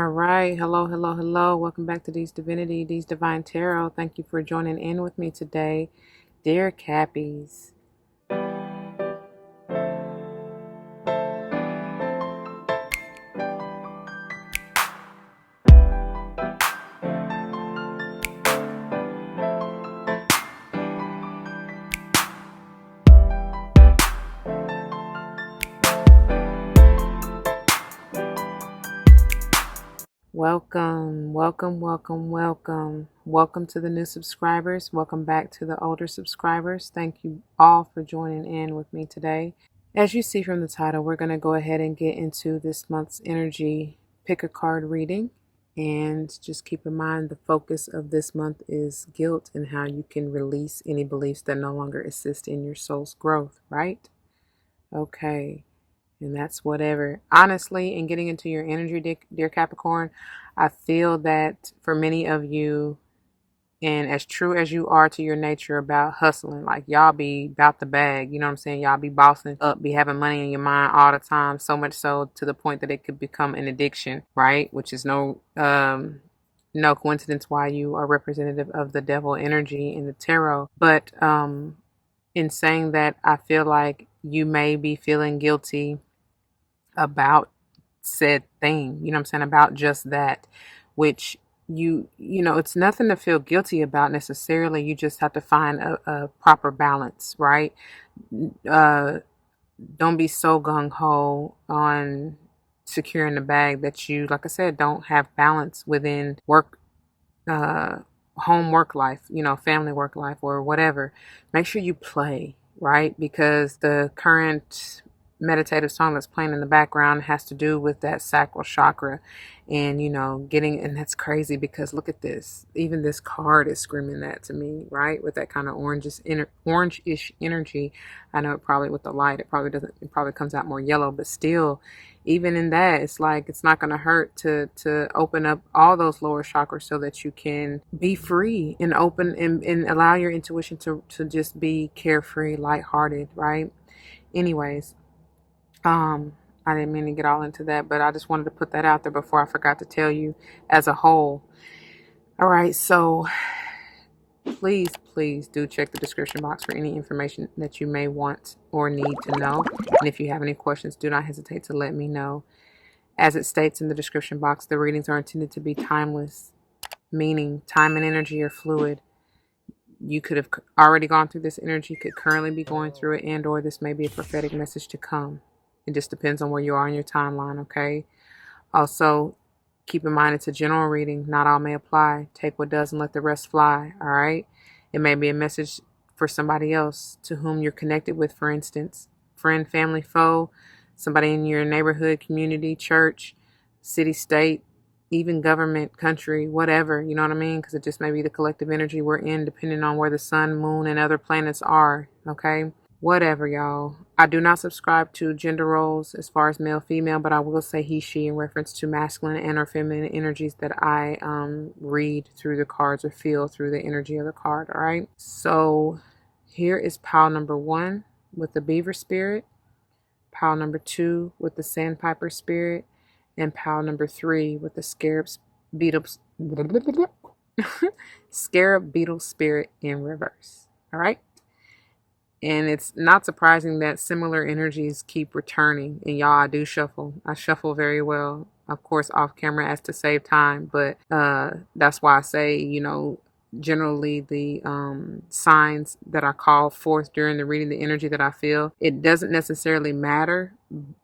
All right. Hello, hello, hello. Welcome back to These Divinity, These Divine Tarot. Thank you for joining in with me today, dear Cappies. Welcome, welcome, welcome, welcome. Welcome to the new subscribers. Welcome back to the older subscribers. Thank you all for joining in with me today. As you see from the title, we're going to go ahead and get into this month's energy pick a card reading. And just keep in mind the focus of this month is guilt and how you can release any beliefs that no longer assist in your soul's growth, right? Okay. And that's whatever. Honestly, in getting into your energy, dear Capricorn, I feel that for many of you, and as true as you are to your nature about hustling, like y'all be about the bag, you know what I'm saying? Y'all be bossing up, be having money in your mind all the time, so much so to the point that it could become an addiction, right? Which is no coincidence why you are representative of the devil energy in the tarot. But in saying that, I feel like you may be feeling guilty about said thing, you know what I'm saying, about just that, which you know, it's nothing to feel guilty about necessarily. You just have to find a proper balance, right? uh don't be so gung-ho on securing the bag that you, like I said, don't have balance within work, uh home work life, you know, family work life, or whatever. Make sure you play, right? Because the current meditative song that's playing in the background has to do with that sacral chakra, and you know, getting, and that's crazy because look at this, even this card is screaming that to me, right? With that kind of orange-ish energy. I know it probably, with the light, it probably doesn't, it probably comes out more yellow, but still, even in that, it's like it's not going to hurt to open up all those lower chakras so that you can be free and open, and allow your intuition to just be carefree, lighthearted, right? Anyways, I didn't mean to get all into that, but I just wanted to put that out there before I forgot to tell you as a whole. All right, so please do check the description box for any information that you may want or need to know. And if you have any questions, do not hesitate to let me know. As it states in the description box, the readings are intended to be timeless, meaning time and energy are fluid. You could have already gone through this energy, could currently be going through it, and or this may be a prophetic message to come. It just depends on where you are in your timeline, okay? Also, keep in mind it's a general reading. Not all may apply. Take what does and let the rest fly, all right? It may be a message for somebody else to whom you're connected with, for instance. Friend, family, foe, somebody in your neighborhood, community, church, city, state, even government, country, whatever, you know what I mean? Because it just may be the collective energy we're in, depending on where the sun, moon, and other planets are, okay? Whatever, y'all. I do not subscribe to gender roles as far as male, female, but I will say he, she in reference to masculine and or feminine energies that I read through the cards or feel through the energy of the card, all right? So here is pile number 1 with the Beaver spirit, pile number 2 with the Sandpiper spirit, and pile number 3 with the Scarab Beetle spirit in reverse, all right? And it's not surprising that similar energies keep returning. And y'all, I do shuffle. I shuffle very well, of course, off camera as to save time. But that's why I say, you know, generally the signs that I call forth during the reading, the energy that I feel, it doesn't necessarily matter,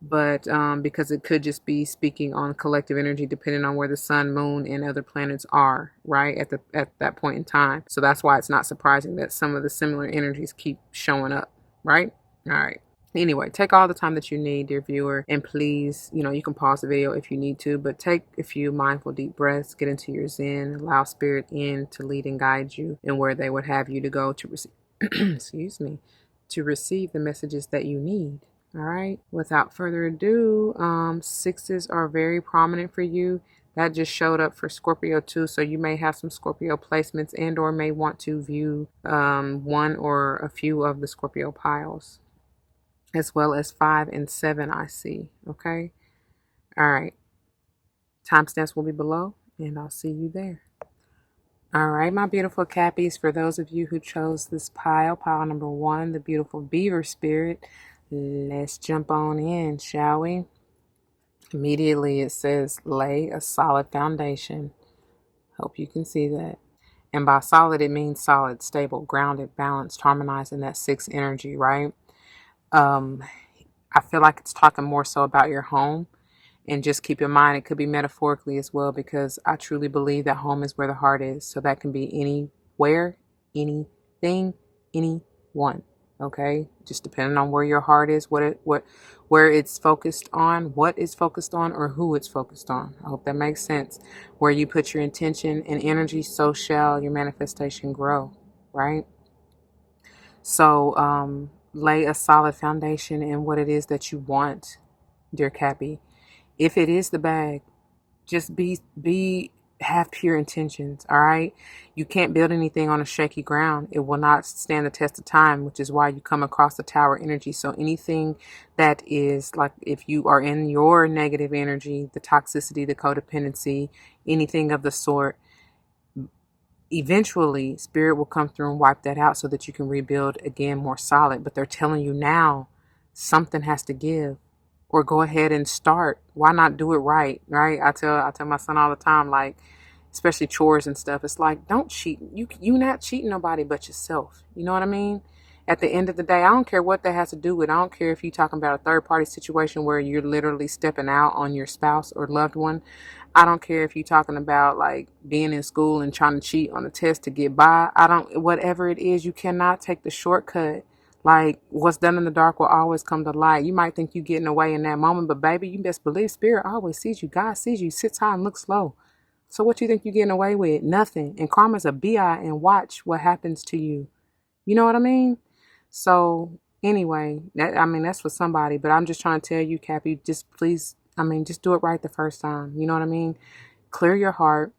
but because it could just be speaking on collective energy depending on where the sun, moon, and other planets are, right, at that point in time. So that's why it's not surprising that some of the similar energies keep showing up, right? All right. Anyway, take all the time that you need, dear viewer, and please, you know, you can pause the video if you need to, but take a few mindful deep breaths, get into your zen, allow spirit in to lead and guide you and where they would have you to go to receive excuse me, to receive the messages that you need. All right, without further ado, sixes are very prominent for you. That just showed up for Scorpio too, so you may have some Scorpio placements and or may want to view one or a few of the Scorpio piles, as well as 5 and 7 I see. Okay, all right, Timestamps will be below, and I'll see you there. All right, my beautiful Cappies, for those of you who chose this pile number 1, the beautiful Beaver spirit, let's jump on in, shall we? Immediately it says, lay a solid foundation. Hope you can see that. And by solid, it means solid, stable, grounded, balanced, harmonized in that 6 energy, right? I feel like it's talking more so about your home. And just keep in mind, it could be metaphorically as well, because I truly believe that home is where the heart is. So that can be anywhere, anything, anyone. Okay, just depending on where your heart is, where it's focused on, what it's focused on, or who it's focused on. I hope that makes sense. Where you put your intention and energy, so shall your manifestation grow. Right. So lay a solid foundation in what it is that you want, dear Cappy. If it is the bag, just have pure intentions, all right? You can't build anything on a shaky ground. It will not stand the test of time, which is why you come across the tower energy. So anything that is like, if you are in your negative energy, the toxicity, the codependency, anything of the sort, eventually spirit will come through and wipe that out so that you can rebuild again more solid. But they're telling you now something has to give. Or go ahead and start. Why not do it right? Right? I tell my son all the time, like, especially chores and stuff. It's like, don't cheat. You not cheating nobody but yourself. You know what I mean? At the end of the day, I don't care what that has to do with. I don't care if you're talking about a third party situation where you're literally stepping out on your spouse or loved one. I don't care if you're talking about like being in school and trying to cheat on a test to get by. Whatever it is, you cannot take the shortcut. Like, what's done in the dark will always come to light. You might think you're getting away in that moment, but baby, you best believe spirit always sees you. God sees you, sits high and looks low. So what you think you're getting away with? Nothing. And karma's a bi, and watch what happens to you. You know what I mean? So anyway, that's for somebody, but I'm just trying to tell you, Cappy, just please, just do it right the first time. You know what I mean? Clear your heart.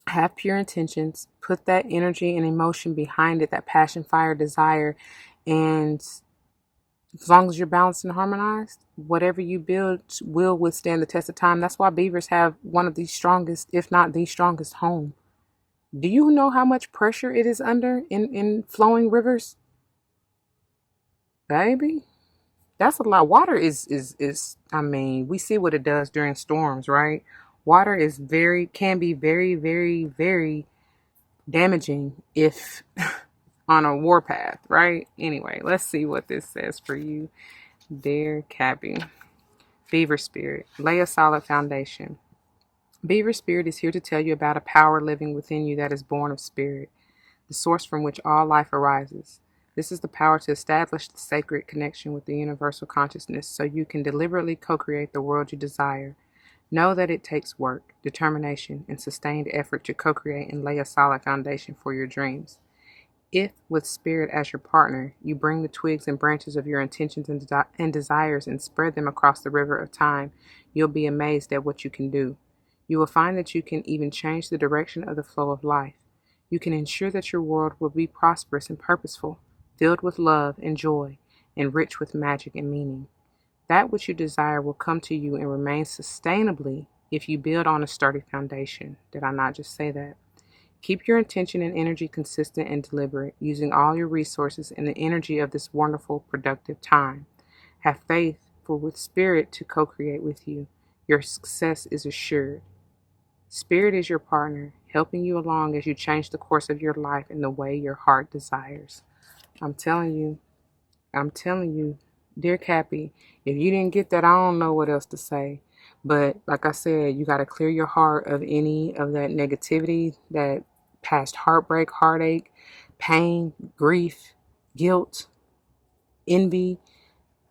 Have pure intentions. Put that energy and emotion behind it, that passion, fire, desire. And as long as you're balanced and harmonized, whatever you build will withstand the test of time. That's why beavers have one of the strongest, if not the strongest, home. Do you know how much pressure it is under in flowing rivers? Baby, that's a lot. Water is we see what it does during storms, right? Water can be very, very, very damaging if on a warpath, right? Anyway, let's see what this says for you, dear Cappy. Beaver spirit, lay a solid foundation. Beaver spirit is here to tell you about a power living within you that is born of spirit, the source from which all life arises. This is the power to establish the sacred connection with the universal consciousness so you can deliberately co-create the world you desire. Know that it takes work, determination, and sustained effort to co-create and lay a solid foundation for your dreams. If, with spirit as your partner, you bring the twigs and branches of your intentions and desires and spread them across the river of time, you'll be amazed at what you can do. You will find that you can even change the direction of the flow of life. You can ensure that your world will be prosperous and purposeful, filled with love and joy, and rich with magic and meaning. That which you desire will come to you and remain sustainably if you build on a sturdy foundation. Did I not just say that? Keep your intention and energy consistent and deliberate, using all your resources and the energy of this wonderful, productive time. Have faith, for with spirit to co-create with you, your success is assured. Spirit is your partner, helping you along as you change the course of your life in the way your heart desires. I'm telling you, dear Cappy, if you didn't get that, I don't know what else to say. But like I said, you got to clear your heart of any of that negativity, that past heartbreak, heartache, pain, grief, guilt, envy,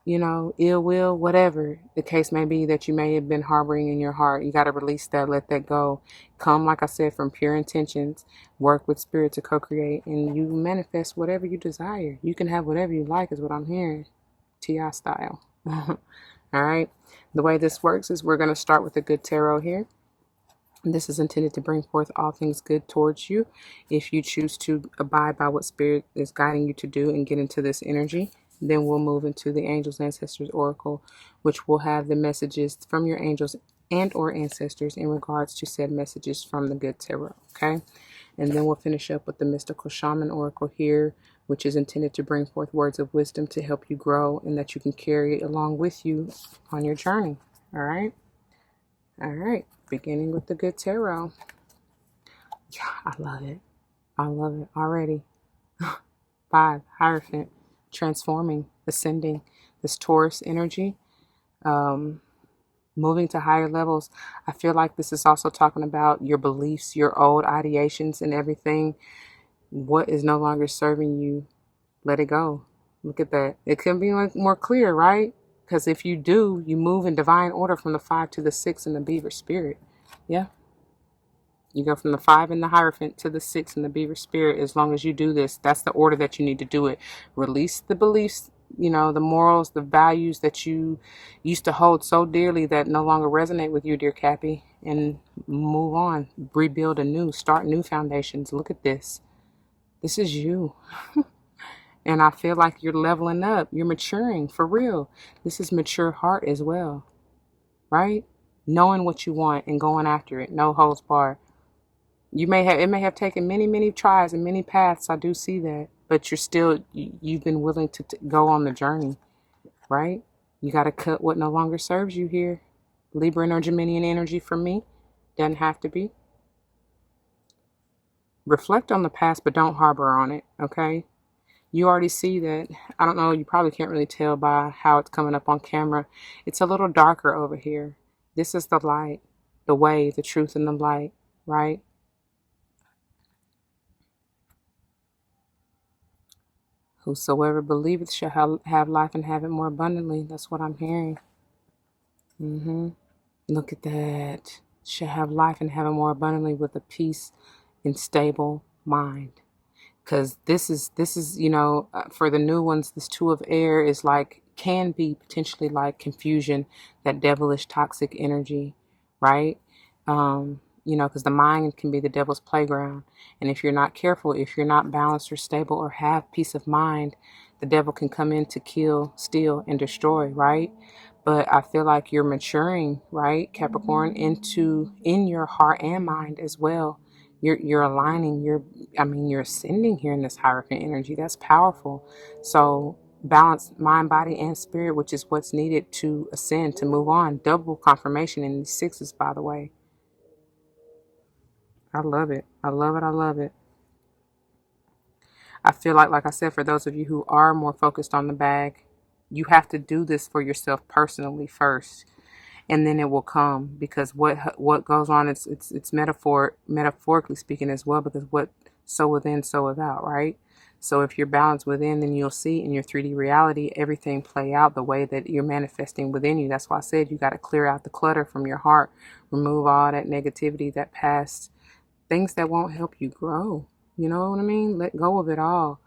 ill will, whatever the case may be that you may have been harboring in your heart. You got to release that, let that go. Come, like I said, from pure intentions, work with spirit to co-create, and you manifest whatever you desire. You can have whatever you like, is what I'm hearing. T.I. style. All right. The way this works is we're going to start with a good tarot here. This is intended to bring forth all things good towards you. If you choose to abide by what spirit is guiding you to do and get into this energy, then we'll move into the Angels Ancestors Oracle, which will have the messages from your angels and or ancestors in regards to said messages from the good tarot. Okay. And then we'll finish up with the mystical shaman oracle here, which is intended to bring forth words of wisdom to help you grow and that you can carry it along with you on your journey. All right. All right. Beginning with the good tarot. Yeah, I love it. I love it already. 5, Hierophant, transforming, ascending, this Taurus energy, moving to higher levels. I feel like this is also talking about your beliefs, your old ideations and everything. What is no longer serving you, let it go. Look at that. It can be more clear, right? Because if you do, you move in divine order from the 5 to the 6 in the Beaver spirit. Yeah. You go from the 5 in the Hierophant to the 6 in the Beaver spirit. As long as you do this, that's the order that you need to do it. Release the beliefs, the morals, the values that you used to hold so dearly that no longer resonate with you, dear Cappy, and move on. Rebuild anew. Start new foundations. Look at this. This is you. And I feel like you're leveling up. You're maturing for real. This is mature heart as well, right? Knowing what you want and going after it. No holds barred. It may have taken many, many tries and many paths. I do see that, but you've been willing to go on the journey, right? You got to cut what no longer serves you here. Libra and Geminian energy for me. Doesn't have to be. Reflect on the past, but don't harbor on it, okay? You already see that. I don't know, you probably can't really tell by how it's coming up on camera. It's a little darker over here. This is the light, the way, the truth, and the light, right? Whosoever believeth shall have life and have it more abundantly. That's what I'm hearing. Look at that. Shall have life and have it more abundantly with a peace and stable mind. Because this is for the new ones, this 2 of air is can be potentially like confusion, that devilish toxic energy, right? Because the mind can be the devil's playground. And if you're not careful, if you're not balanced or stable or have peace of mind, the devil can come in to kill, steal, and destroy, right? But I feel like you're maturing, right, Capricorn, in your heart and mind as well. You're aligning, you're ascending here in this Hierophant energy. That's powerful. So balance mind, body, and spirit, which is what's needed to ascend, to move on. Double confirmation in these 6s, by the way. I love it. I love it. I love it. I feel like I said, for those of you who are more focused on the bag, you have to do this for yourself personally first, and then it will come. Because what goes on, it's metaphorically speaking as well. Because what so within, so without, right? So if you're balanced within, then you'll see in your 3D reality everything play out the way that you're manifesting within you. That's why I said you got to clear out the clutter from your heart, remove all that negativity, that past things that won't help you grow. You know what I mean? Let go of it all.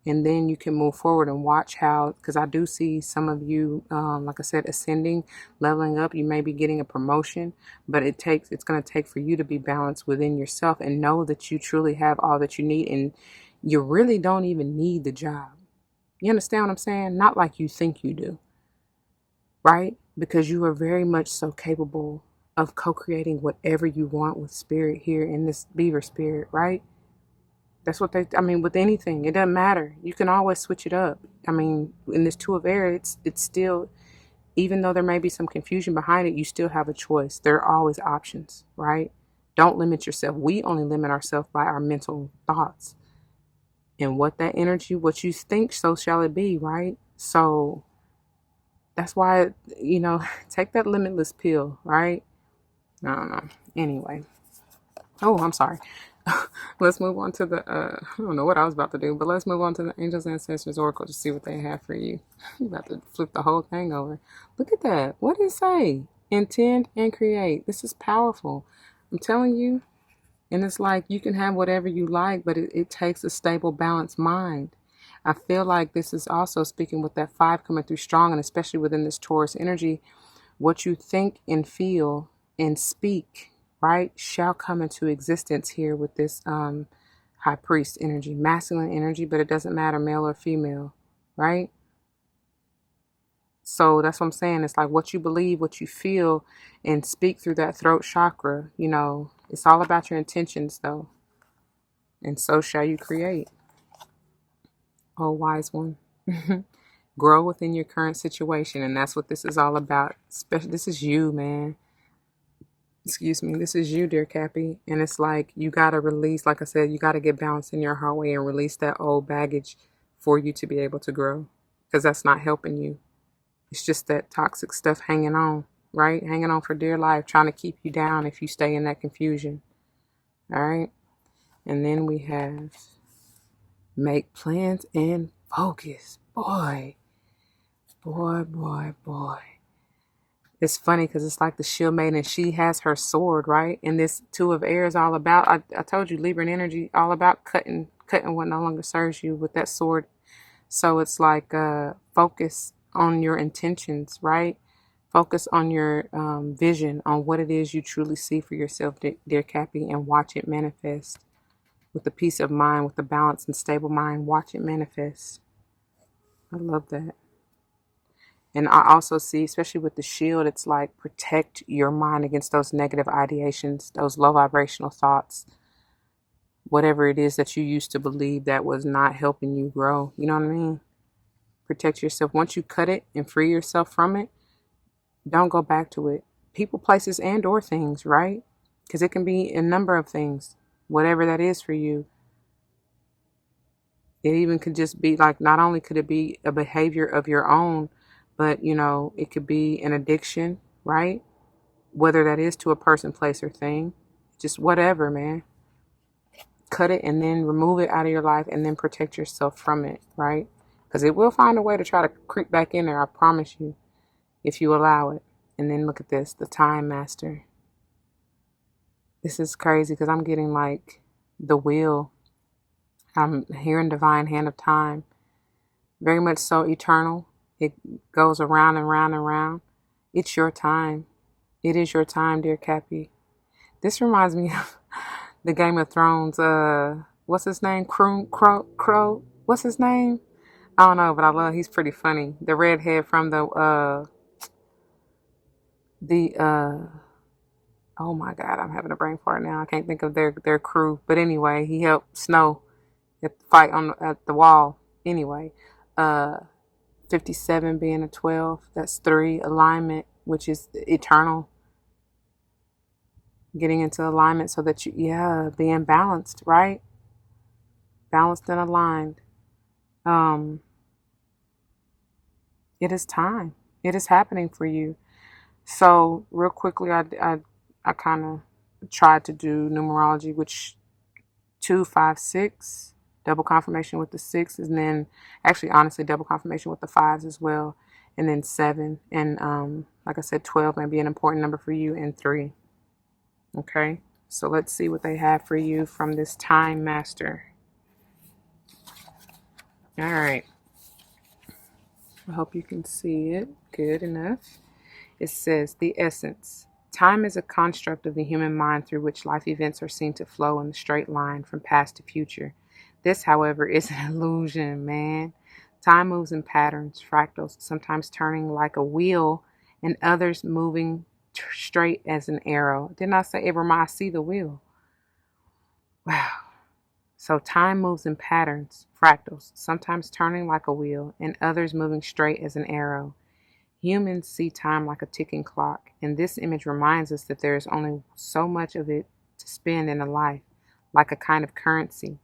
And then you can move forward and watch how, because I do see some of you, like I said, ascending, leveling up. You may be getting a promotion, but it's going to take for you to be balanced within yourself and know that you truly have all that you need. And you really don't even need the job. You understand what I'm saying? Not like you think you do, right? Because you are very much so capable of co-creating whatever you want with spirit here in this Beaver spirit, right? That's what with anything, it doesn't matter. You can always switch it up. In this 2 of air, it's still, even though there may be some confusion behind it, you still have a choice. There are always options, right? Don't limit yourself. We only limit ourselves by our mental thoughts. And what you think, so shall it be, right? So that's why, take that limitless pill, right? I don't know. Anyway. Oh, I'm sorry. Let's move on to the, I don't know what I was about to do, but let's move on to the Angels Ancestors Oracle to see what they have for you. I'm about to flip the whole thing over. Look at that. What did it say? Intend and create. This is powerful. I'm telling you. And it's like you can have whatever you like, but it takes a stable, balanced mind. I feel like this is also speaking with that 5 coming through strong, and especially within this Taurus energy, what you think and feel and speak, right, shall come into existence here with this High Priest energy, masculine energy, but it doesn't matter, male or female, right? So that's what I'm saying. It's like what you believe, what you feel, and speak through that throat chakra. You know, it's all about your intentions, though. And so shall you create. Oh, wise one. Grow within your current situation. And that's what this is all about. Especially, this is you, man. Excuse me. This is you, dear Cappy. And it's like you got to release, like I said, you got to get balanced in your heart way and release that old baggage for you to be able to grow. Because that's not helping you. It's just that toxic stuff hanging on, right? Hanging on for dear life, trying to keep you down if you stay in that confusion. All right. And then we have make plans and focus. Boy. It's funny because it's like the shield maiden, she has her sword, right? And this two of air is all about, I told you, Libran energy, all about cutting what no longer serves you with that sword. So it's like focus on your intentions, right? Focus on your vision, on what it is you truly see for yourself, dear Cappy, and watch it manifest. With the peace of mind, with the balanced and stable mind, watch it manifest. I love that. And I also see, especially with the shield, it's like protect your mind against those negative ideations, those low vibrational thoughts, whatever it is that you used to believe that was not helping you grow. You know what I mean? Protect yourself. Once you cut it and free yourself from it, don't go back to it. People, places, and or things, right? Because it can be a number of things, whatever that is for you. It even could just be like, not only could it be a behavior of your own, but, you know, it could be an addiction, right? Whether that is to a person, place, or thing. Just whatever, man. Cut it and then remove it out of your life and then protect yourself from it, right? Because it will find a way to try to creep back in there, I promise you, if you allow it. And then look at this, the Time Master. This is crazy because I'm getting like the wheel. I'm hearing divine hand of time. Very much so eternal. It goes around and round and round. It's your time. It is your time, dear Cappy. This reminds me of the Game of Thrones. What's his name? Crow. What's his name? I don't know, but I love. He's pretty funny. The redhead from the. Oh my God, I'm having a brain fart now. I can't think of their crew. But anyway, he helped Snow fight at the wall. Anyway, 57 being a 12, that's 3 alignment, which is eternal. Getting into alignment so that being balanced, right? Balanced and aligned. It is time. It is happening for you. So real quickly, I kind of tried to do numerology, which 2, 5, 6, double confirmation with the 6, and then actually honestly double confirmation with the 5s as well, and then 7, and like I said, 12 may be an important number for you, and 3. Okay, so let's see what they have for you from this Time Master. All right, I hope you can see it good enough. It says, the essence. Time is a construct of the human mind through which life events are seen to flow in a straight line from past to future. This, however, is an illusion, man. Time moves in patterns, fractals, sometimes turning like a wheel and others moving straight as an arrow. Didn't I say, Abraham, I see the wheel? Wow. So time moves in patterns, fractals, sometimes turning like a wheel and others moving straight as an arrow. Humans see time like a ticking clock, and this image reminds us that there is only so much of it to spend in a life, like a kind of currency.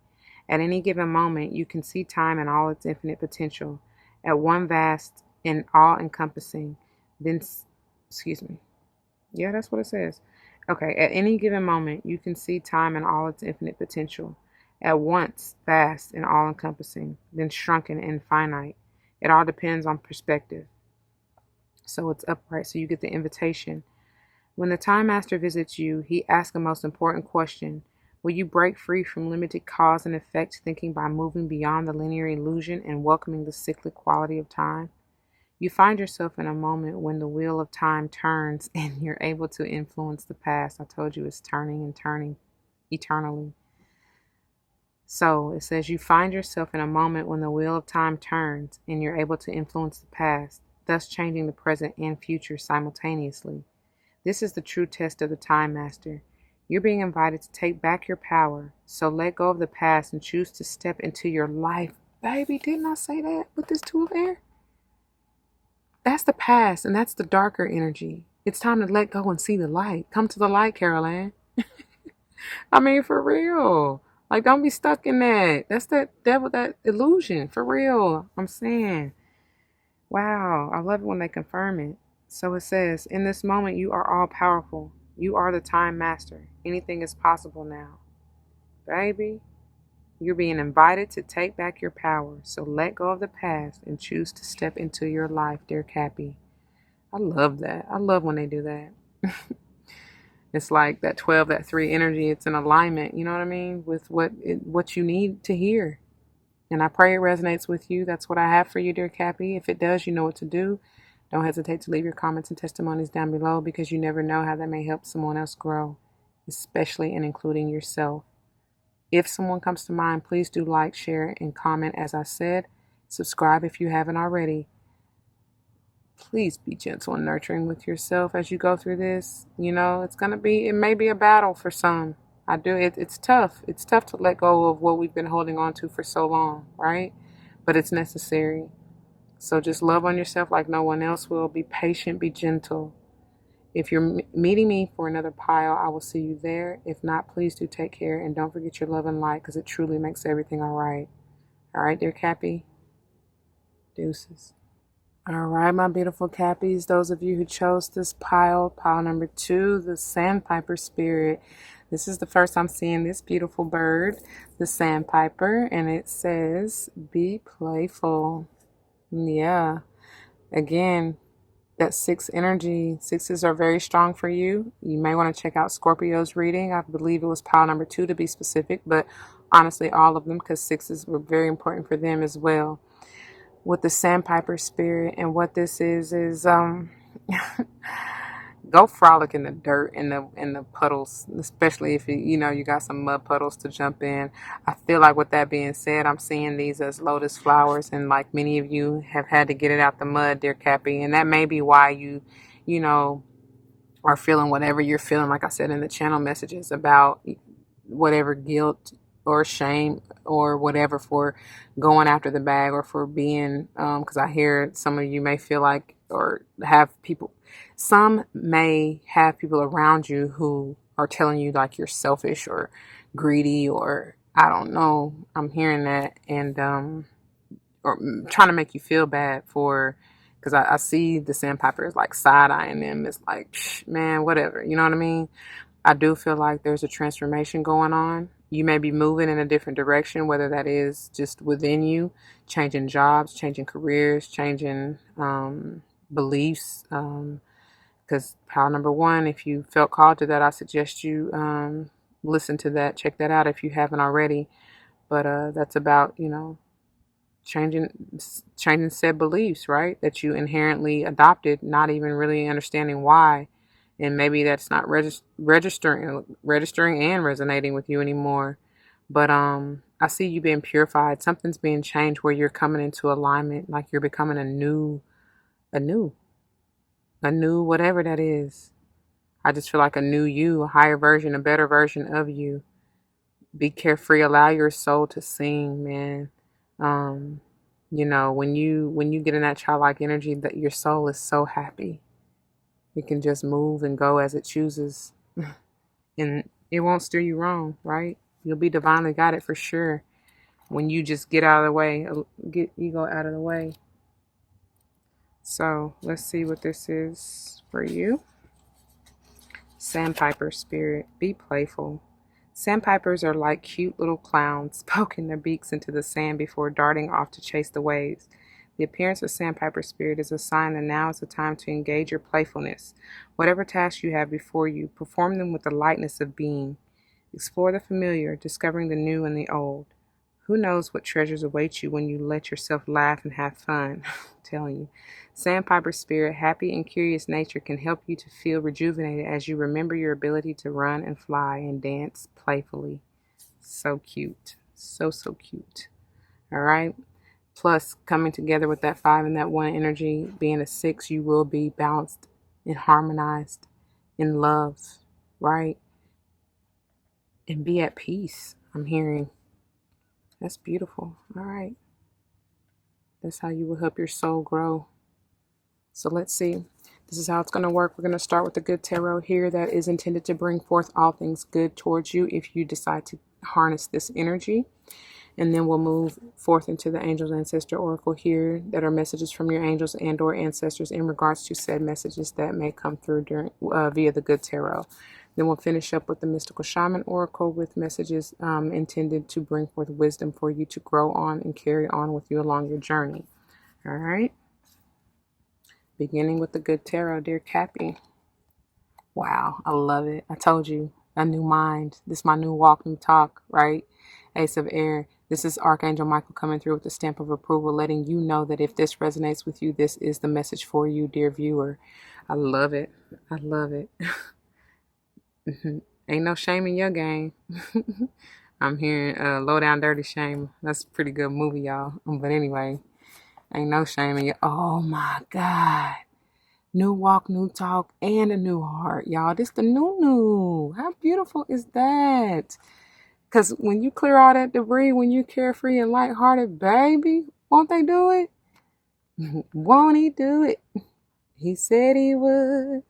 At any given moment, you can see time in all its infinite potential, at one vast and all-encompassing, Yeah, that's what it says. Okay, at any given moment, you can see time in all its infinite potential, at once vast and all-encompassing, then shrunken and finite. It all depends on perspective. So it's upright, so you get the invitation. When the Time Master visits you, he asks a most important question. Will you break free from limited cause and effect thinking by moving beyond the linear illusion and welcoming the cyclic quality of time? You find yourself in a moment when the wheel of time turns and you're able to influence the past. I told you it's turning and turning eternally. So it says you find yourself in a moment when the wheel of time turns and you're able to influence the past. thus changing the present and future simultaneously. This is the true test of the Time Master. You're being invited to take back your power, so let go of the past and choose to step into your life. Baby, didn't I say that with this Two of Air? That's the past, and that's the darker energy. It's time to let go and see the light. Come to the light, Carol Ann. I mean, for real. Like, don't be stuck in that. That's that devil, that illusion. For real. I'm saying. Wow. I love it when they confirm it. So it says, in this moment, you are all powerful. You are the Time Master. Anything is possible now. Baby, you're being invited to take back your power. So let go of the past and choose to step into your life, dear Cappy. I love that. I love when they do that. It's like that 12, that 3 energy. It's in alignment, you know what I mean, with what you need to hear. And I pray it resonates with you. That's what I have for you, dear Cappy. If it does, you know what to do. Don't hesitate to leave your comments and testimonies down below, because you never know how that may help someone else grow, especially and including yourself. If someone comes to mind, please do like, share, and comment. As I said, subscribe if you haven't already. Please be gentle and nurturing with yourself as you go through this. You know, it may be a battle for some. It's tough. It's tough to let go of what we've been holding on to for so long, right? But it's necessary. So just love on yourself like no one else will. Be patient, be gentle. If you're meeting me for another pile, I will see you there. If not, please do take care, and don't forget your love and light, because it truly makes everything all right. All right, dear Cappy? Deuces. All right, my beautiful Cappies, those of you who chose this pile number 2, the Sandpiper spirit. This is the first I'm seeing this beautiful bird, the Sandpiper, and it says, be playful. Yeah. Again, that 6 energy. 6s are very strong for you. You may want to check out Scorpio's reading. I believe it was pile number 2 to be specific, but honestly, all of them, because 6s were very important for them as well. With the Sandpiper spirit, and what this is go frolic in the dirt, in the puddles, especially if you got some mud puddles to jump in. I feel like, with that being said, I'm seeing these as lotus flowers, and like many of you have had to get it out the mud, dear Cappy, and that may be why you are feeling whatever you're feeling, like I said in the channel messages, about whatever guilt or shame or whatever for going after the bag, or for being, because I hear some of you may feel like, or some may have people around you who are telling you like you're selfish or greedy, or I don't know. I'm hearing that, and or trying to make you feel bad for, because I see the Sandpiper is like side-eyeing them. It's like, man, whatever, you know what I mean? I do feel like there's a transformation going on. You may be moving in a different direction, whether that is just within you, changing jobs, changing careers, changing beliefs. Because pile number 1, if you felt called to that, I suggest you listen to that, check that out if you haven't already. But that's about, changing said beliefs, right? That you inherently adopted, not even really understanding why. And maybe that's not registering and resonating with you anymore. But I see you being purified. Something's being changed where you're coming into alignment, like you're becoming a new whatever that is. I just feel like a new you, a higher version, a better version of you. Be carefree, allow your soul to sing, man. When you get in that childlike energy, that your soul is so happy. It can just move and go as it chooses. And it won't steer you wrong, right? You'll be divinely guided for sure. When you just get out of the way, get ego out of the way. So let's see what this is for you. Sandpiper spirit, be playful. Sandpipers are like cute little clowns, poking their beaks into the sand before darting off to chase the waves. The appearance of Sandpiper spirit is a sign that now is the time to engage your playfulness. Whatever tasks you have before you, perform them with the lightness of being. Explore the familiar, discovering the new and the old. Who knows what treasures await you when you let yourself laugh and have fun? I'm telling you. Sandpiper spirit, happy and curious nature can help you to feel rejuvenated as you remember your ability to run and fly and dance playfully. So cute. So cute. All right. Plus, coming together with that 5 and that 1 energy, being a 6, you will be balanced and harmonized in love, right? And be at peace, I'm hearing. That's beautiful. All right. That's how you will help your soul grow. So let's see. This is how it's going to work. We're going to start with the good tarot here that is intended to bring forth all things good towards you if you decide to harness this energy. And then we'll move forth into the Angels Ancestor Oracle here that are messages from your angels and or ancestors in regards to said messages that may come through during via the good tarot. Then we'll finish up with the Mystical Shaman Oracle with messages intended to bring forth wisdom for you to grow on and carry on with you along your journey. All right. Beginning with the good tarot, dear Cappy. Wow, I love it. I told you, a new mind. This is my new walk, new talk, right? Ace of Air. This is Archangel Michael coming through with a stamp of approval, letting you know that if this resonates with you, this is the message for you, dear viewer. I love it. I love it. Ain't no shame in your game. I'm hearing Low Down Dirty Shame. That's a pretty good movie, y'all. But anyway, ain't no shame in your... Oh, my God. New walk, new talk, and a new heart, y'all. This the new. How beautiful is that? Because when you clear all that debris, when you carefree and lighthearted, baby, won't they do it? Won't he do it? He said he would.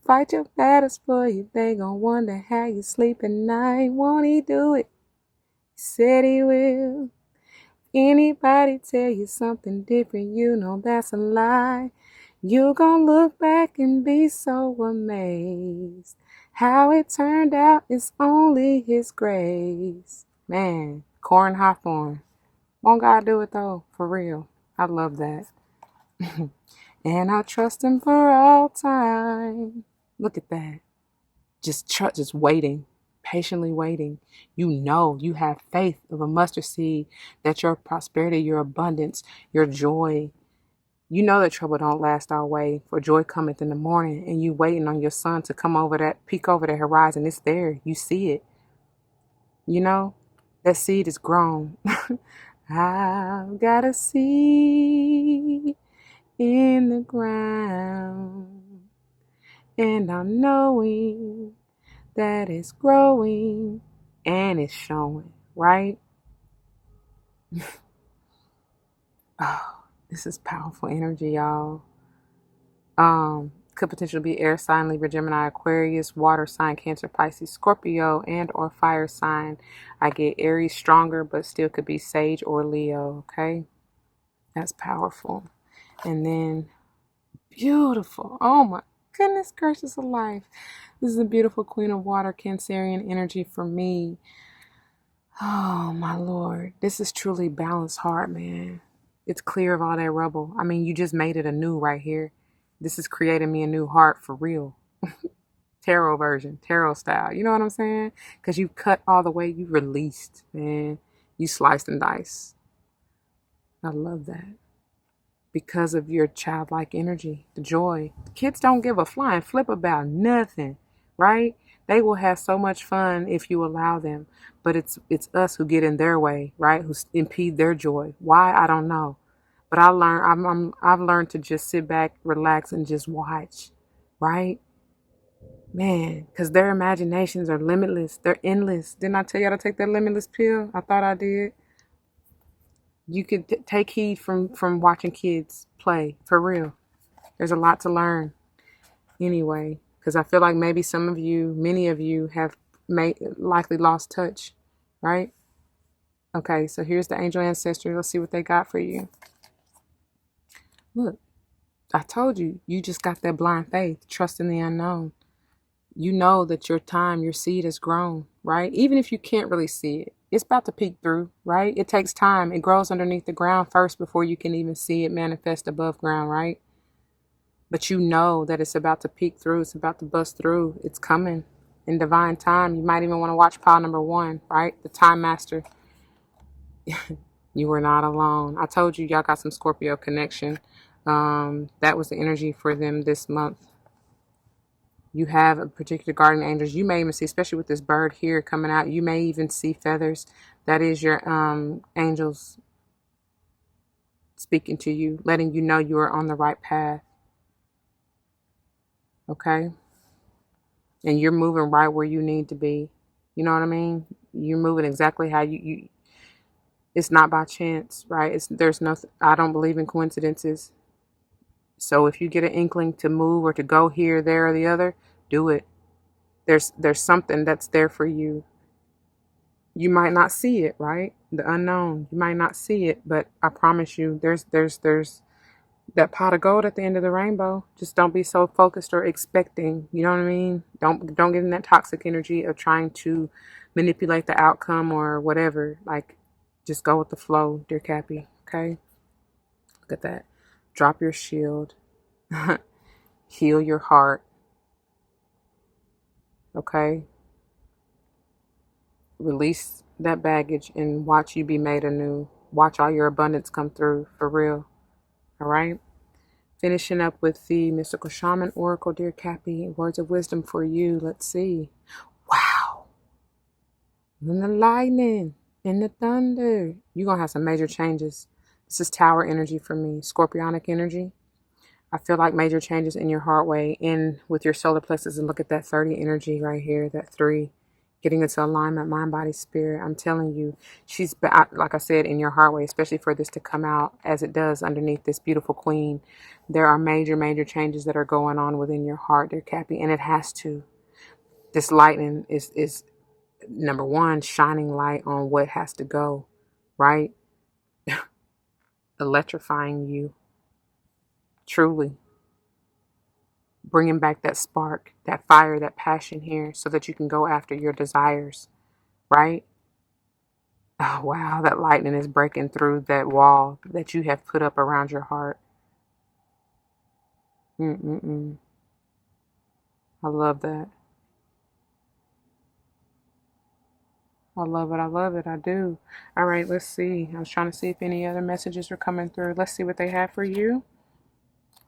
Fight your battles for you. They gon' wonder how you sleep at night. Won't he do it? He said he will. Anybody tell you something different, you know that's a lie. You gon' look back and be so amazed. How it turned out is only his grace. Man, Corn Hawthorne. Won't God do it though? For real. I love that. And I trust him for all time. Look at that. Just waiting. Patiently waiting. You know, you have faith of a mustard seed that your prosperity, your abundance, your joy, you know that trouble don't last always, for joy cometh in the morning, and you waiting on your sun to come over that, peek over the horizon. It's there. You see it. You know, that seed is grown. I've got a seed in the ground, and I'm knowing that it's growing and it's showing, right? Oh, this is powerful energy, y'all. Could potentially be air sign, Libra, Gemini, Aquarius, water sign, Cancer, Pisces, Scorpio, and or fire sign. I get Aries stronger, but still could be Sage or Leo, okay? That's powerful. And then beautiful. Oh my goodness gracious alive. This is a beautiful Queen of Water, Cancerian energy for me. Oh my Lord. This is truly balanced heart, man. It's clear of all that rubble. I mean, you just made it anew right here. This is creating me a new heart for real. Tarot version, tarot style. You know what I'm saying? Because you cut all the way, you released, man. You sliced and diced. I love that. Because of your childlike energy, the joy. Kids don't give a flying flip about nothing, right? They will have so much fun if you allow them. But it's us who get in their way, right? Who impede their joy. Why? I don't know. But I've learned to just sit back, relax, and just watch, right? Man, because their imaginations are limitless. They're endless. Didn't I tell y'all to take that limitless pill? I thought I did. You could take heed from watching kids play, for real. There's a lot to learn. Anyway, because I feel like maybe many of you have likely lost touch, right? Okay, so here's the angel ancestor. Let's see what they got for you. Look, I told you, you just got that blind faith, trust in the unknown. You know that your seed has grown, right? Even if you can't really see it, it's about to peek through, right? It takes time. It grows underneath the ground first before you can even see it manifest above ground, right? But you know that it's about to peek through. It's about to bust through. It's coming in divine time. You might even want to watch pile number 1, right? The Time Master. You were not alone. I told you, y'all got some Scorpio connection. That was the energy for them this month. You have a particular guardian angels. You may even see, especially with this bird here coming out, you may even see feathers. That is your angels speaking to you, letting you know you are on the right path. Okay? And you're moving right where you need to be. You know what I mean? You're moving exactly how you it's not by chance, right? There's nothing. I don't believe in coincidences. So if you get an inkling to move or to go here, there, or the other, do it. There's something that's there for you. You might not see it, right? The unknown. You might not see it, but I promise you, there's that pot of gold at the end of the rainbow. Just don't be so focused or expecting. You know what I mean? Don't get in that toxic energy of trying to manipulate the outcome or whatever. Like, just go with the flow, dear Cappy. Okay? Look at that. Drop your shield. Heal your heart. Okay? Release that baggage and watch you be made anew. Watch all your abundance come through for real. All right? Finishing up with the Mystical Shaman Oracle, dear Cappy. Words of wisdom for you. Let's see. Wow. And the lightning and the thunder. You're going to have some major changes. This is Tower energy for me. Scorpionic energy. I feel like major changes in your heartway, in with your solar plexus. And look at that 30 energy right here, that 3. Getting into alignment, mind, body, spirit. I'm telling you, she's, like I said, in your heartway, especially for this to come out as it does underneath this beautiful queen. There are major, major changes that are going on within your heart, dear Cappy, and it has to. This lightning is number one, shining light on what has to go, right? Electrifying you, truly. Bringing back that spark, that fire, that passion here so that you can go after your desires, right? Oh, wow, that lightning is breaking through that wall that you have put up around your heart. I love that. I love it. I love it. I do. All right, let's see. I was trying to see if any other messages are coming through. Let's see what they have for you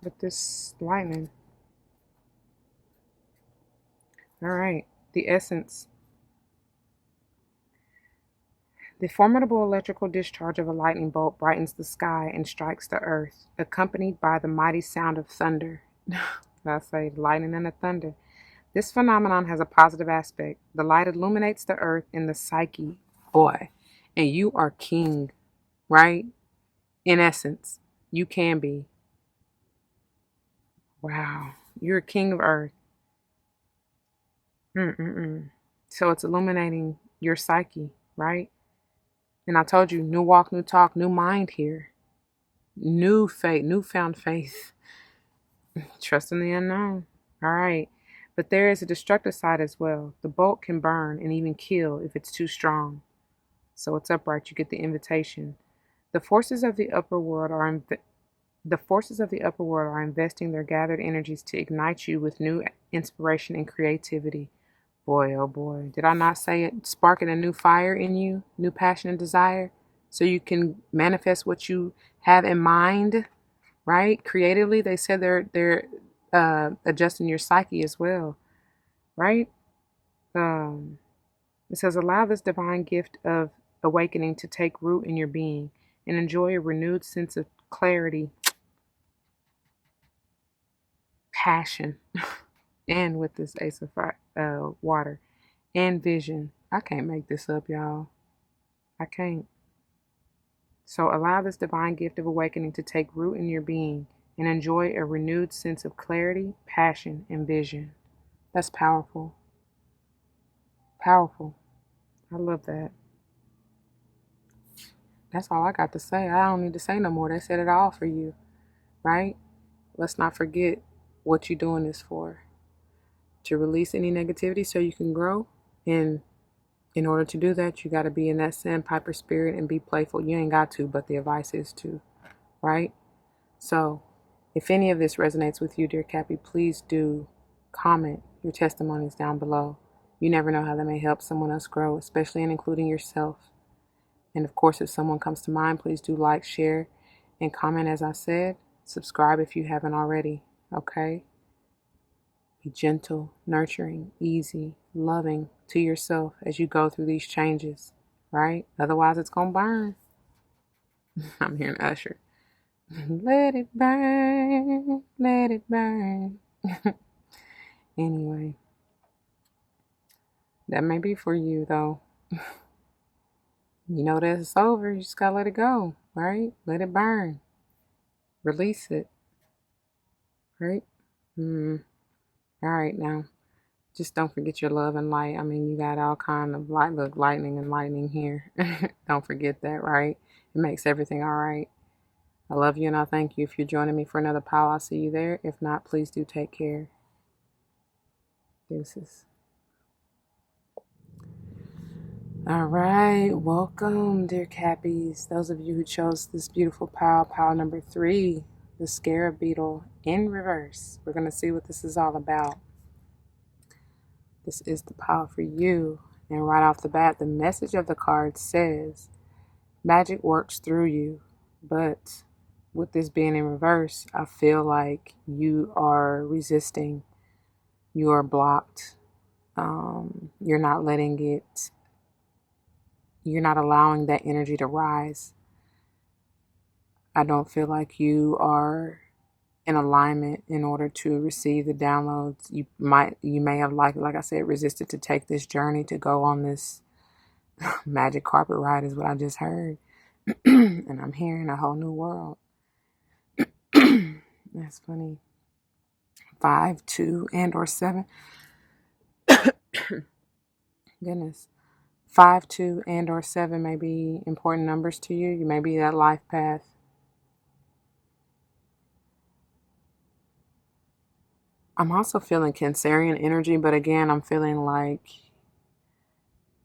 with this lightning. All right, the essence. The formidable electrical discharge of a lightning bolt brightens the sky and strikes the earth, accompanied by the mighty sound of thunder. I say lightning and the thunder. This phenomenon has a positive aspect. The light illuminates the earth and the psyche. Boy, and you are king, right? In essence, you can be. Wow, you're a king of earth. So it's illuminating your psyche, right? And I told you, new walk, new talk, new mind here. New faith, newfound faith. Trust in the unknown. All right. But there is a destructive side as well. The bolt can burn and even kill if it's too strong. So it's upright. You get the invitation. The forces of the upper world are investing their gathered energies to ignite you with new inspiration and creativity. Boy, oh boy. Did I not say it? Sparking a new fire in you, new passion and desire, so you can manifest what you have in mind, right? Creatively, they said they're adjusting your psyche as well, right? It says, allow this divine gift of awakening to take root in your being and enjoy a renewed sense of clarity, passion, and with this ace of water, and vision. I can't make this up, y'all. I can't. So allow this divine gift of awakening to take root in your being and enjoy a renewed sense of clarity, passion, and vision. That's powerful. Powerful. I love that. That's all I got to say. I don't need to say no more. They said it all for you, right? Let's not forget what you're doing this for. To release any negativity so you can grow. And in order to do that, you got to be in that Sandpiper spirit and be playful. You ain't got to, but the advice is to, right? So if any of this resonates with you, dear Cappy, please do comment your testimonies down below. You never know how that may help someone else grow, especially and including yourself. And of course, if someone comes to mind, please do like, share, and comment as I said. Subscribe if you haven't already, okay? Be gentle, nurturing, easy, loving to yourself as you go through these changes, right? Otherwise, it's going to burn. I'm hearing Usher. Let it burn, let it burn. Anyway, that may be for you though. You know that it's over. You just gotta let it go, right? Let it burn. Release it, right? All right now. Just don't forget your love and light. I mean, you got all kind of light, look, lightning and lightning here. Don't forget that, right? It makes everything all right. I love you and I thank you. If you're joining me for another pile, I'll see you there. If not, please do take care. Deuces. All right, welcome, dear Cappies. Those of you who chose this beautiful pile number 3, the Scarab Beetle in reverse. We're going to see what this is all about. This is the pile for you. And right off the bat, the message of the card says, magic works through you. But with this being in reverse, I feel like you are resisting. You are blocked. You're not letting it, you're not allowing that energy to rise. I don't feel like you are in alignment in order to receive the downloads. You may have, like I said, resisted to take this journey, to go on this magic carpet ride is what I just heard. And I'm hearing a whole new world. That's funny. 5, 2, and or 7. Goodness. 5, 2, and or 7 may be important numbers to you. You may be that life path. I'm also feeling Cancerian energy, but again, I'm feeling like,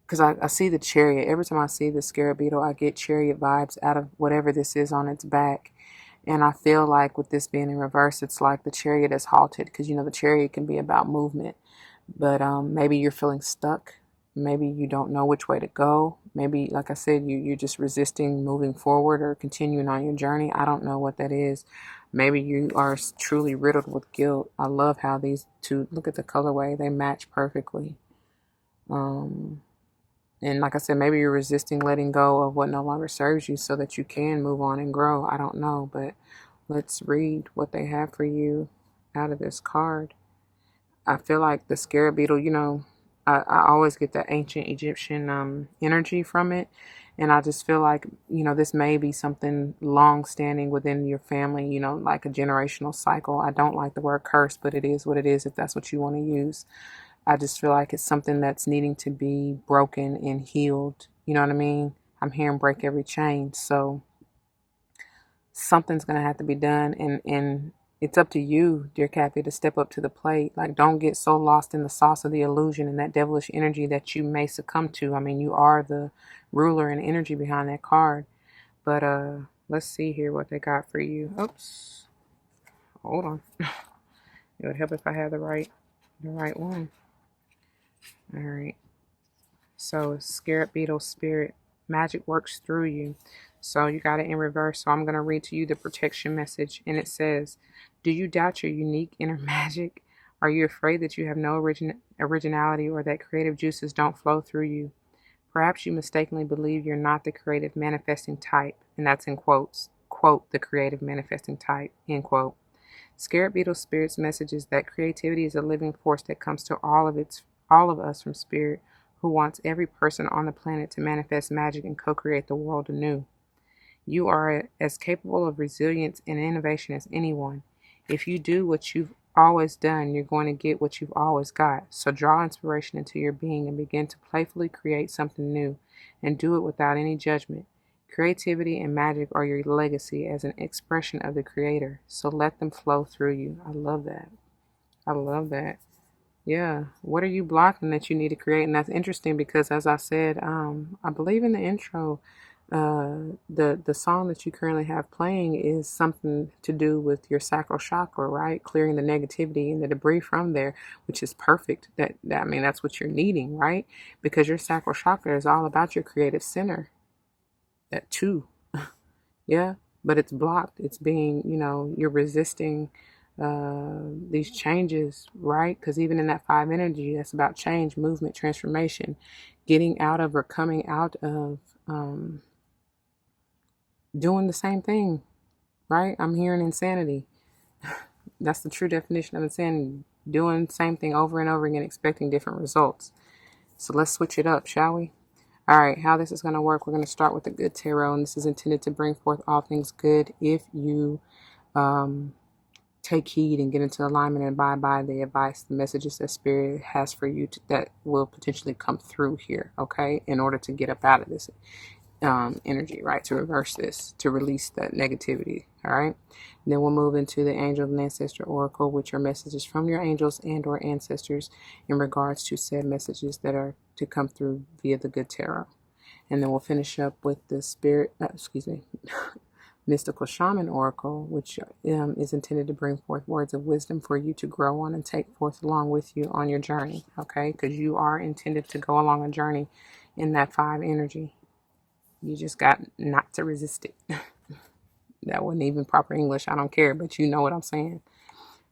because I see the chariot. Every time I see the Scarab Beetle, I get chariot vibes out of whatever this is on its back. And I feel like with this being in reverse, it's like the chariot is halted, because, the chariot can be about movement. But maybe you're feeling stuck. Maybe you don't know which way to go. Maybe, like I said, you're just resisting moving forward or continuing on your journey. I don't know what that is. Maybe you are truly riddled with guilt. I love how these two, look at the colorway, they match perfectly. And like I said, maybe you're resisting letting go of what no longer serves you so that you can move on and grow. I don't know, but let's read what they have for you out of this card. I feel like the Scarab Beetle, I always get the ancient Egyptian energy from it. And I just feel like, this may be something long standing within your family, like a generational cycle. I don't like the word curse, but it is what it is if that's what you want to use. I just feel like it's something that's needing to be broken and healed. You know what I mean? I'm hearing break every chain. So something's going to have to be done. And it's up to you, dear Cappy, to step up to the plate. Like, don't get so lost in the sauce of the illusion and that devilish energy that you may succumb to. I mean, you are the ruler and energy behind that card. But let's see here what they got for you. Oops. Hold on. It would help if I had the right one. All right. So, Scarab Beetle Spirit, magic works through you. So you got it in reverse. So I'm going to read to you the protection message. And it says, do you doubt your unique inner magic? Are you afraid that you have no originality or that creative juices don't flow through you? Perhaps you mistakenly believe you're not the creative manifesting type. And that's in quotes. Quote, the creative manifesting type, end quote. Scarab Beetle Spirit's message is that creativity is a living force that comes to all of us from Spirit, who wants every person on the planet to manifest magic and co-create the world anew. You are as capable of resilience and innovation as anyone. If you do what you've always done, you're going to get what you've always got. So draw inspiration into your being and begin to playfully create something new, and do it without any judgment. Creativity and magic are your legacy as an expression of the Creator. So let them flow through you. I love that. I love that. Yeah. What are you blocking that you need to create? And that's interesting because, as I said, I believe in the intro, the song that you currently have playing is something to do with your sacral chakra, right? Clearing the negativity and the debris from there, which is perfect. I mean, that's what you're needing, right? Because your sacral chakra is all about your creative center. That too. Yeah. But it's blocked. It's being, you're resisting these changes, right? Because even in that 5 energy, that's about change, movement, transformation, getting out of or coming out of doing the same thing, right? I'm hearing insanity. That's the true definition of insanity. Doing the same thing over and over again, expecting different results. So let's switch it up, shall we? All right, how this is going to work, we're going to start with the good tarot, and this is intended to bring forth all things good if you take heed and get into alignment and abide by the advice, the messages that Spirit has for you that will potentially come through here, okay, in order to get up out of this energy, right, to reverse this, to release that negativity, all right? And then we'll move into the Angel and Ancestor Oracle, which are messages from your angels and or ancestors in regards to said messages that are to come through via the good tarot. And then we'll finish up with the mystical shaman oracle, which is intended to bring forth words of wisdom for you to grow on and take forth along with you on your journey, okay? Because you are intended to go along a journey in that 5 energy. You just got not to resist it. That wasn't even proper English. I don't care, but you know what I'm saying.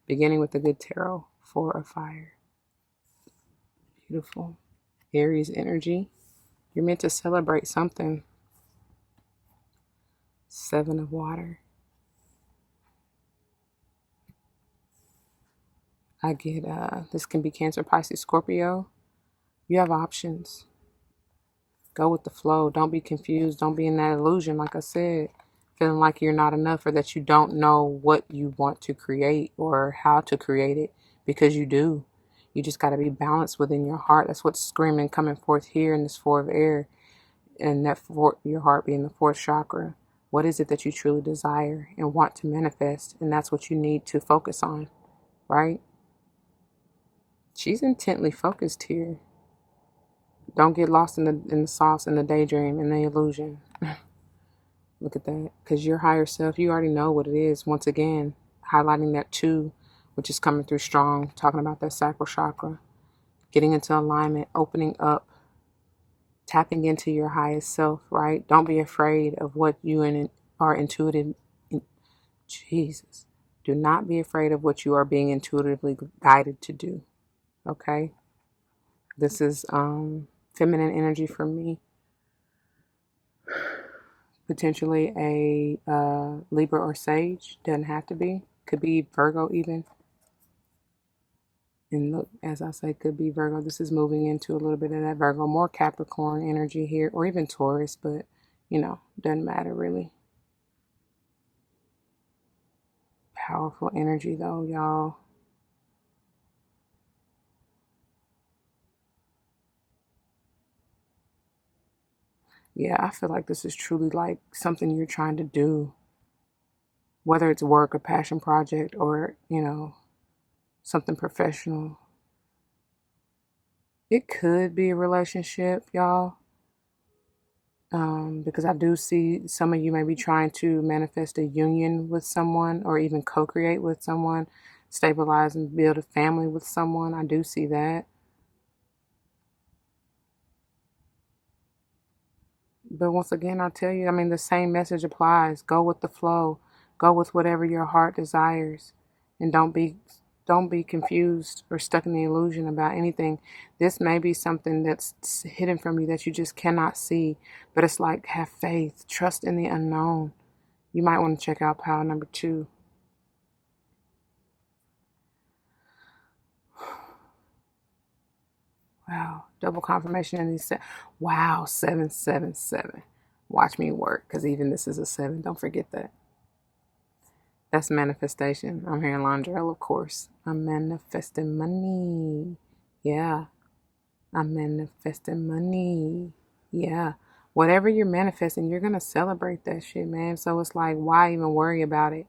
Beginning with the good tarot, 4 of fire. Beautiful. Aries energy. You're meant to celebrate something. 7 of water. I get, this can be Cancer, Pisces, Scorpio. You have options. Go with the flow. Don't be confused. Don't be in that illusion, like I said, feeling like you're not enough or that you don't know what you want to create or how to create it, because you do. You just got to be balanced within your heart. That's what's screaming, coming forth here in this 4 of air, and that your heart being the 4th chakra. What is it that you truly desire and want to manifest? And that's what you need to focus on, right? She's intently focused here. Don't get lost in the sauce, in the daydream, in the illusion. Look at that. Because your higher self, you already know what it is. Once again, highlighting that 2, which is coming through strong, talking about that sacral chakra. Getting into alignment, opening up, tapping into your highest self, right? Don't be afraid of what you are intuitive. Jesus. Do not be afraid of what you are being intuitively guided to do. Okay? This is feminine energy for me. Potentially a Libra or Sage. Doesn't have to be. Could be Virgo even. And look, as I say, could be Virgo. This is moving into a little bit of that Virgo. More Capricorn energy here. Or even Taurus. But, doesn't matter really. Powerful energy though, y'all. Yeah, I feel like this is truly like something you're trying to do. Whether it's work, a passion project, or, something professional. It could be a relationship, y'all. Because I do see some of you may be trying to manifest a union with someone or even co-create with someone, stabilize and build a family with someone. I do see that. But once again, I tell you, the same message applies. Go with the flow. Go with whatever your heart desires. And don't be confused or stuck in the illusion about anything. This may be something that's hidden from you that you just cannot see. But it's like, have faith. Trust in the unknown. You might want to check out pile number 2. Wow. Double confirmation in these. Wow. 777. Watch me work, because even this is a 7. Don't forget that. That's manifestation. I'm hearing Londrell, of course. I'm manifesting money. Yeah. I'm manifesting money. Yeah. Whatever you're manifesting, you're going to celebrate that shit, man. So it's like, why even worry about it?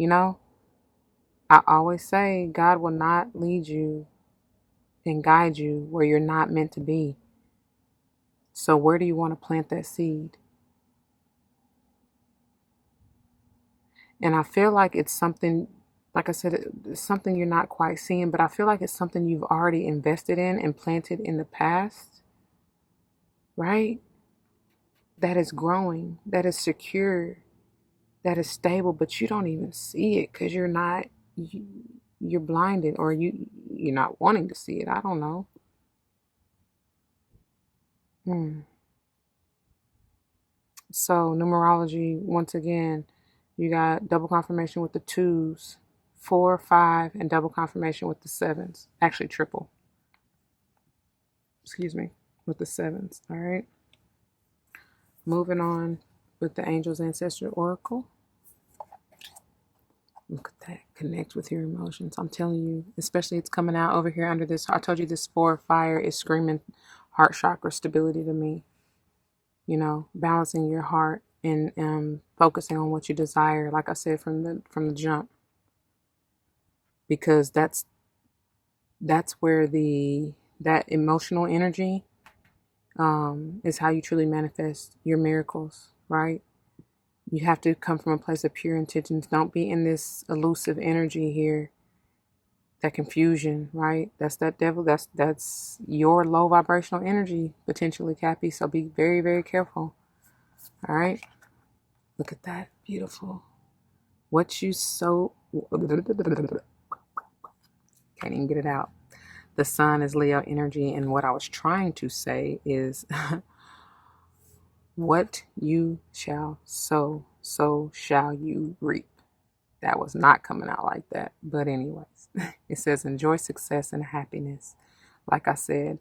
I always say God will not lead you and guide you where you're not meant to be. So where do you want to plant that seed? And I feel like it's something, like I said, it's something you're not quite seeing, but I feel like it's something you've already invested in and planted in the past, right? That is growing, that is secure, that is stable, but you don't even see it because you're blinded, or you're not wanting to see it. I don't know. So numerology, once again, You got double confirmation with the 2s, 4, 5, and double confirmation with the 7s. Actually, triple. Excuse me, with the 7s. All right. Moving on with the Angel's Ancestral Oracle. Look at that. Connect with your emotions. I'm telling you, especially it's coming out over here under this. I told you this 4 of fire is screaming heart chakra stability to me. You know, balancing your heart and focusing on what you desire. Like I said from the jump, because that's where that emotional energy is how you truly manifest your miracles, right? You have to come from a place of pure intentions. Don't be in this elusive energy here. That confusion, right? That's that devil. That's your low vibrational energy, potentially, Cappy. So be very, very careful. All right. Look at that. Beautiful. What you sow. Can't even get it out. The sun is Leo energy. And what I was trying to say is what you shall sow, so shall you reap. That was not coming out like that. But anyways, it says enjoy success and happiness. Like I said,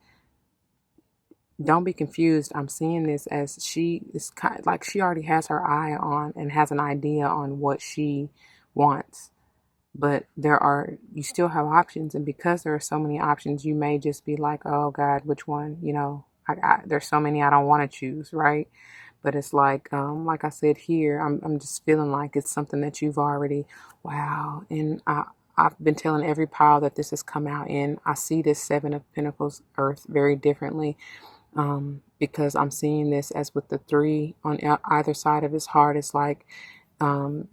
don't be confused. I'm seeing this as she is kind of like she already has her eye on and has an idea on what she wants. But you still have options. And because there are so many options, you may just be like, oh God, which one? You know, there's so many I don't want to choose, right? But it's like I said here, I'm just feeling like it's something that you've already, wow. And I've been telling every pile that this has come out in. I see this 7 of Pentacles Earth very differently because I'm seeing this as with the 3 on either side of his heart. It's like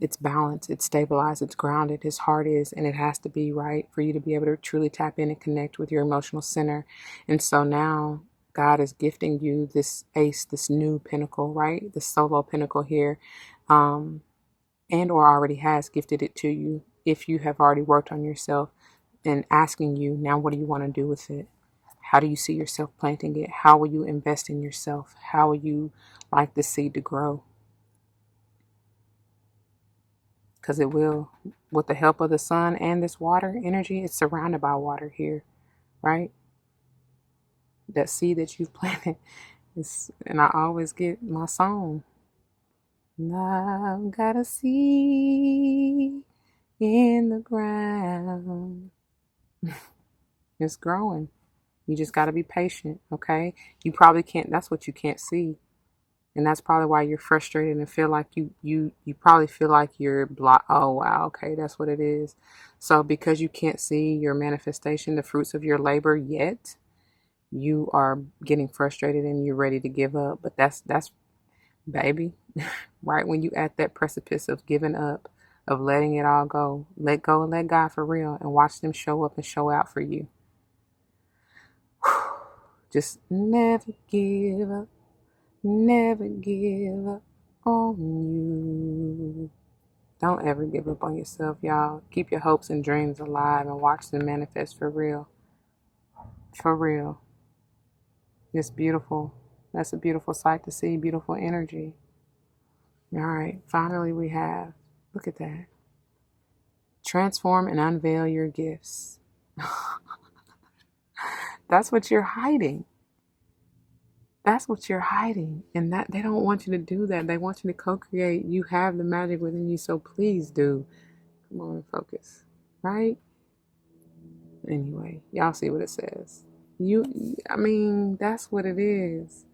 it's balanced, it's stabilized, it's grounded. His heart is, and it has to be right for you to be able to truly tap in and connect with your emotional center. And so now God is gifting you this ace, this new pinnacle, right? The solo pinnacle here, and or already has gifted it to you if you have already worked on yourself and asking you, now what do you want to do with it? How do you see yourself planting it? How will you invest in yourself? How will you like the seed to grow? Because it will, with the help of the sun and this water energy, it's surrounded by water here, right? That seed that you've planted is, and I always get my song. I've got a seed in the ground. It's growing. You just got to be patient, okay? You probably can't, that's what you can't see. And that's probably why you're frustrated and feel like you probably feel like you're blocked. Oh, wow. Okay. That's what it is. So because you can't see your manifestation, the fruits of your labor yet, you are getting frustrated and you're ready to give up. But that's baby, right when you at that precipice of giving up, of letting it all go, let go and let God for real and watch them show up and show out for you. Just never give up. Never give up on you. Don't ever give up on yourself, y'all. Keep your hopes and dreams alive and watch them manifest for real. For real. It's beautiful. That's a beautiful sight to see. Beautiful energy. All right. Finally, we have, look at that. Transform and unveil your gifts. That's what you're hiding. That's what you're hiding. And that they don't want you to do that. They want you to co-create. You have the magic within you, so please do. Come on, focus. Right? Anyway, y'all see what it says. I mean, that's what it is.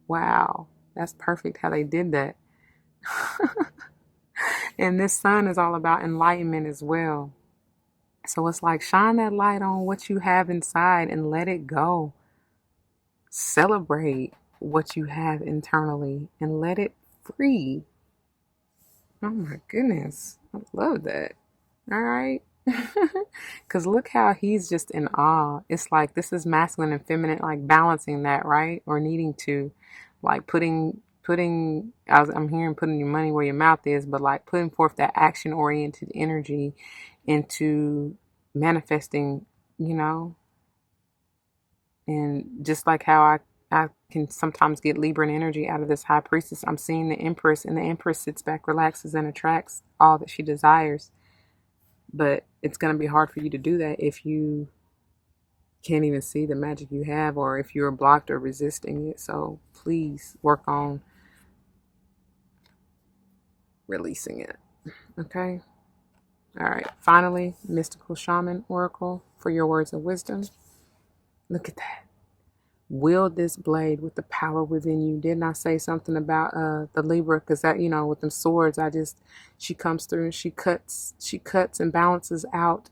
Wow. That's perfect how they did that. And this sun is all about enlightenment as well. So it's like shine that light on what you have inside and let it go. Celebrate what you have internally and let it free. Oh my goodness. I love that. All right. Because look how he's just in awe. It's like this is masculine and feminine, like balancing that, right? Or needing to, like putting, I'm hearing putting your money where your mouth is, but like putting forth that action oriented energy into manifesting, you know. And just like how I can sometimes get Libran energy out of this high priestess. I'm seeing the Empress, and the Empress sits back, relaxes, and attracts all that she desires. But it's going to be hard for you to do that if you can't even see the magic you have, or if you're blocked or resisting it. So please work on releasing it. Okay? All right. Finally, Mystical Shaman Oracle for your words of wisdom. Look at that. Wield this blade with the power within you. Didn't I say something about the Libra? Because that, with them swords, she comes through and she cuts and balances out.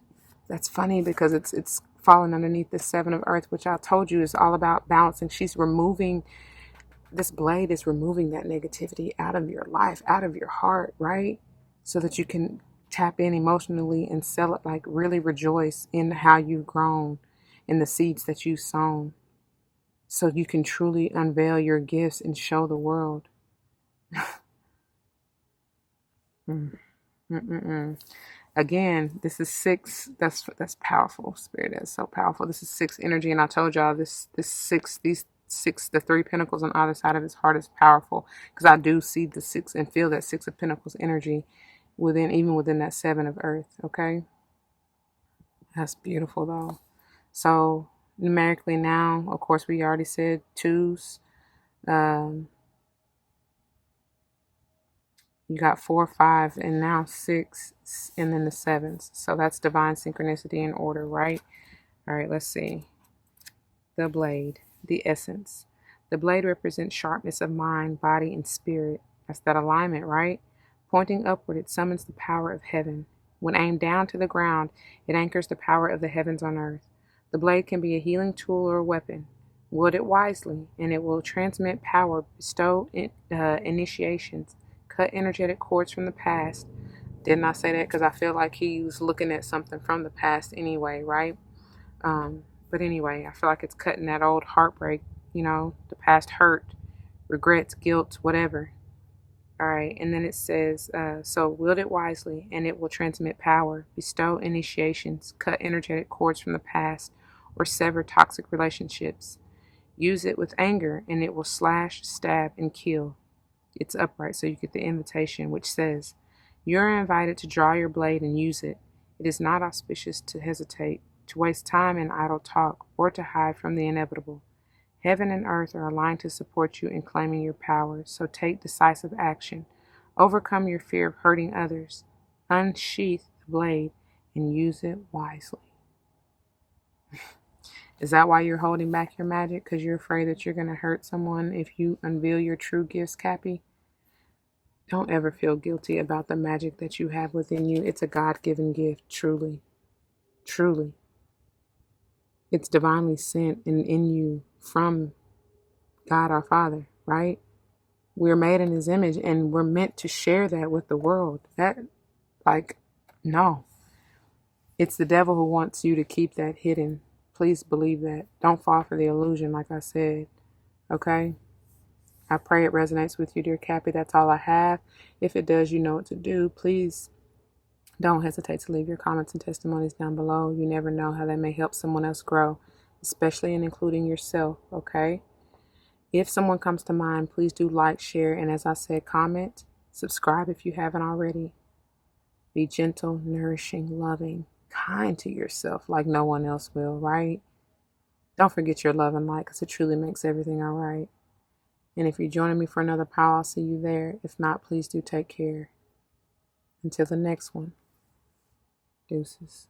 That's funny because it's falling underneath the 7 of Earth, which I told you is all about balancing. This blade is removing that negativity out of your life, out of your heart, right? So that you can tap in emotionally and sell it, like really rejoice in how you've grown, in the seeds that you've sown. So you can truly unveil your gifts and show the world. Again, this is 6. That's powerful, Spirit. That's so powerful. This is 6 energy, and I told y'all these 6, the 3 pentacles on either side of his heart is powerful, because I do see the 6 and feel that 6 of Pentacles energy even within that 7 of Earth. Okay, that's beautiful though. So numerically now, of course, we already said 2s. You got 4, 5, and now 6, and then the 7s. So that's divine synchronicity in order, right? All right, let's see. The blade, the essence. The blade represents sharpness of mind, body, and spirit. That's that alignment, right? Pointing upward, it summons the power of heaven. When aimed down to the ground, it anchors the power of the heavens on earth. The blade can be a healing tool or a weapon. Wield it wisely, and it will transmit power, bestow initiations, cut energetic cords from the past. Didn't I say that? Because I feel like he was looking at something from the past anyway, right? But anyway, I feel like it's cutting that old heartbreak, the past hurt, regrets, guilt, whatever. All right, and then it says, so wield it wisely, and it will transmit power, bestow initiations, cut energetic cords from the past, or sever toxic relationships. Use it with anger, and it will slash, stab, and kill. It's upright, so you get the invitation, which says, you are invited to draw your blade and use it. It is not auspicious to hesitate, to waste time in idle talk, or to hide from the inevitable. Heaven and earth are aligned to support you in claiming your power, so take decisive action. Overcome your fear of hurting others. Unsheath the blade and use it wisely. Is that why you're holding back your magic? Because you're afraid that you're going to hurt someone if you unveil your true gifts, Cappy? Don't ever feel guilty about the magic that you have within you. It's a God-given gift, truly. Truly. It's divinely sent and in you from God our Father, right? We're made in his image, and we're meant to share that with the world. No. It's the devil who wants you to keep that hidden. Please believe that. Don't fall for the illusion, like I said. Okay? I pray it resonates with you, dear Cappy. That's all I have. If it does, you know what to do. Please don't hesitate to leave your comments and testimonies down below. You never know how that may help someone else grow, especially and including yourself, okay? If someone comes to mind, please do like, share, and as I said, comment. Subscribe if you haven't already. Be gentle, nourishing, loving, kind to yourself like no one else will, right? Don't forget your love and light, because it truly makes everything all right. And if you're joining me for another pile, I'll see you there. If not, please do take care. Until the next one. Deuces.